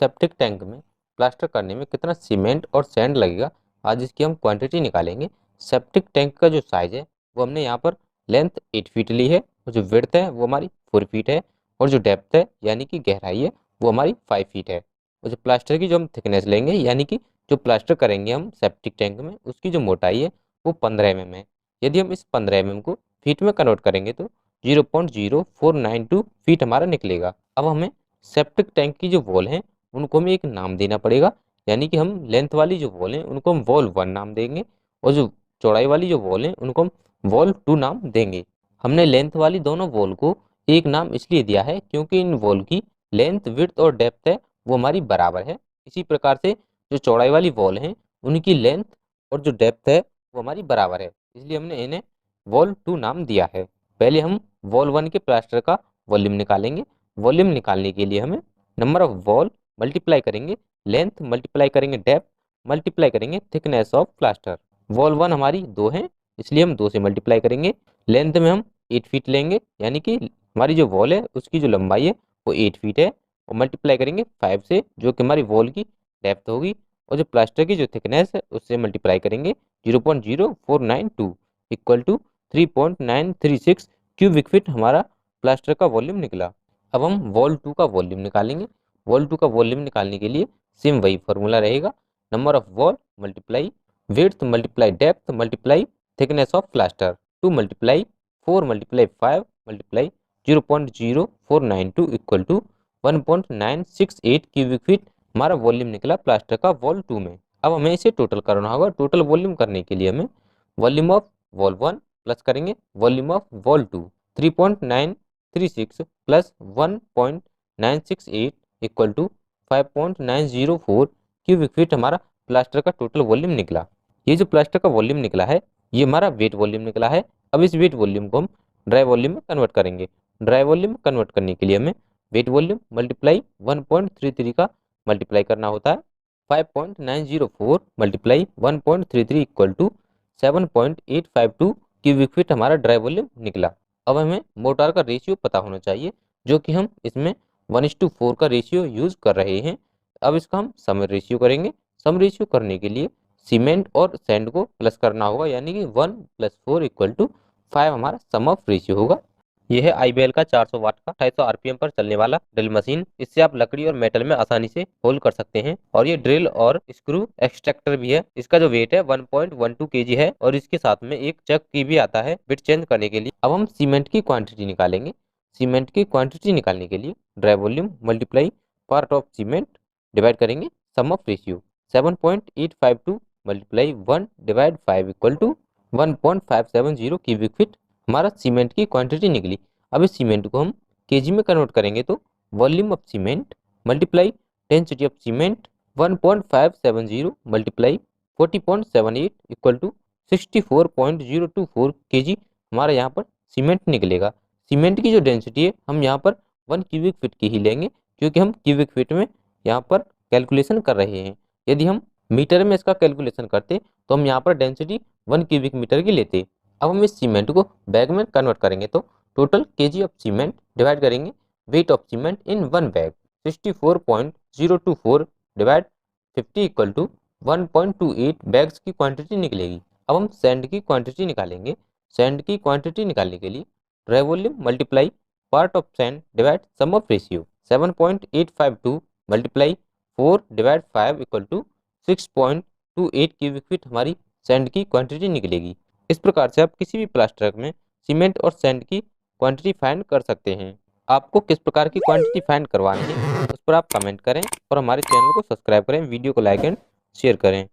Septic tank में plaster करने में कितना सीमेंट और सैंड लगेगा, आज इसकी हम क्वांटिटी निकालेंगे। सेप्टिक टैंक का जो साइज है वो हमने यहाँ पर लेंथ 8 फीट ली है, और जो विड्थ है वो हमारी 4 फीट है, और जो डेप्थ है यानी कि गहराई है वो हमारी 5 फीट है। और जो प्लास्टर की जो हम थिकनेस लेंगे यानी कि जो प्लास्टर करेंगे हम सेप्टिक टैंक में, उसकी जो मोटाई है वो 15 mm है। यदि हम इस 15 mm को फीट में कन्वर्ट करेंगे तो 0.0492 फीट हमारा निकलेगा। अब हमें सेप्टिक टैंक की जो वॉल है उनको हमें एक नाम देना पड़ेगा, यानी कि हम लेंथ वाली जो वॉल है उनको हम वॉल 1 नाम देंगे, और जो चौड़ाई वाली जो वॉल है उनको हम वॉल 2 नाम देंगे। हमने लेंथ वाली दोनों वॉल को एक नाम इसलिए दिया है क्योंकि इन वॉल की लेंथ, विड्थ और डेप्थ है वो हमारी बराबर है। इसी प्रकार से जो चौड़ाई वाली वॉल है उनकी लेंथ और जो डेप्थ है वो हमारी बराबर है, इसलिए हमने इन्हें वॉल 2 नाम दिया है। पहले हम वॉल 1 के प्लास्टर का वॉल्यूम निकालेंगे। वॉल्यूम निकालने के लिए हमें नंबर ऑफ वॉल मल्टीप्लाई करेंगे लेंथ, मल्टीप्लाई करेंगे डेप्थ, मल्टीप्लाई करेंगे थिकनेस ऑफ प्लास्टर। वॉल 1 हमारी 2 है, इसलिए हम 2 से मल्टीप्लाई करेंगे। लेंथ में हम 8 फीट लेंगे, यानी कि हमारी जो वॉल है उसकी जो लंबाई है वो 8 फीट है, और मल्टीप्लाई करेंगे 5 से जो कि हमारी वॉल की डेप्थ होगी, और जो प्लास्टर की जो थिकनेस है उससे मल्टीप्लाई करेंगे 0.0492 इक्वल टू 3.936 क्यूबिक फीट हमारा प्लास्टर का वॉल्यूम निकला। अब हम वॉल 2 का वॉल्यूम निकालेंगे। वॉल 2 का वॉल्यूम निकालने के लिए सेम वही फॉर्मूला रहेगा, number of wall multiply width multiply depth multiply thickness of plaster, 2 multiply 4 multiply 5 multiply 0.0492 equal to 1.968 cubic feet हमारा वॉल्यूम निकला प्लास्टर का वॉल 2 में। अब हमें इसे टोटल करना होगा। टोटल वॉल्यूम करने के लिए हमें वॉल्यूम ऑफ वॉल 1 प्लस करेंगे volume of wall 2, 3.936 plus 1.968 equal to 5.904 cubic feet हमारा प्लास्टर का टोटल वॉल्यूम निकला। ये जो प्लास्टर का वॉल्यूम निकला है ये हमारा वेट वॉल्यूम निकला है। अब इस वेट वॉल्यूम को हम ड्राई वॉल्यूम में कन्वर्ट करेंगे। ड्राई वॉल्यूम में कन्वर्ट करने के लिए हमें वेट वॉल्यूम मल्टीप्लाई 1.33 का मल्टीप्लाई करना होता है। 5.904 multiply 1.33 equal to 7.852 cubic feet हमारा ड्राई वॉल्यूम निकला। अब हमें मोटार का रेशियो पता होना चाहिए, जो कि हम इसमें 1:4 का रेशियो यूज कर रहे हैं। अब इसका हम सम रेशियो करेंगे। सम रेशियो करने के लिए सीमेंट और सैंड को प्लस करना होगा, यानी कि 1 + 4 इक्वल टू 5 हमारा सम ऑफ रेशियो होगा। यह है आईबीएल का 400 वाट का 250 आरपीएम पर चलने वाला ड्रिल मशीन। इससे आप लकड़ी और मेटल में आसानी से होल कर सकते हैं, और ये ड्रिल और स्क्रू एक्सट्रैक्टर भी है। इसका जो वेट है 1.12 केजी है, और इसके साथ में एक चक की भी आता है बिट चेंज करने के लिए। अब हम सीमेंट की क्वांटिटी निकालेंगे। सीमेंट की क्वांटिटी निकालने के लिए dry volume multiply part of cement divide करेंगे sum of ratio. 7.852 multiply 1 divide 5 equal to 1.570 cubic feet हमारा सीमेंट की क्वांटिटी निकली। अब इस सीमेंट को हम केजी में कन्वर्ट करेंगे तो volume of cement multiply density of cement 1.570 multiply 40.78 equal to 64.024 KG हमारा यहाँ पर सीमेंट निकलेगा। सीमेंट की जो डेंसिटी है हम यहाँ पर 1 क्यूबिक फीट की ही लेंगे, क्योंकि हम क्यूबिक फीट में यहाँ पर कैलकुलेशन कर रहे हैं। यदि हम मीटर में इसका कैलकुलेशन करते तो हम यहाँ पर डेंसिटी 1 क्यूबिक मीटर की लेते। अब हम इस सीमेंट को बैग में कन्वर्ट करेंगे तो total KG of cement divide करेंगे weight of cement in 1 bag, 64.024 divide 50 equal to 1.28 bags की क्वांटिटी निकलेगी। अब हम सैंड की क्वांटिटी निकालेंगे। सैंड की क्वांटिटी निकालने के लिए dry volume multiply part of sand divide sum of ratio. 7.852 multiply 4 divide 5 equal to 6.28 cubic feet हमारी सैंड की क्वांटिटी निकलेगी। इस प्रकार से आप किसी भी प्लास्टर में सीमेंट और सैंड की क्वांटिटी फाइंड कर सकते हैं। आपको किस प्रकार की क्वांटिटी फाइंड करवानी है उस पर आप कमेंट करें, और हमारे चैनल को सब्सक्राइब करें, वीडियो को लाइक एंड शेयर करें।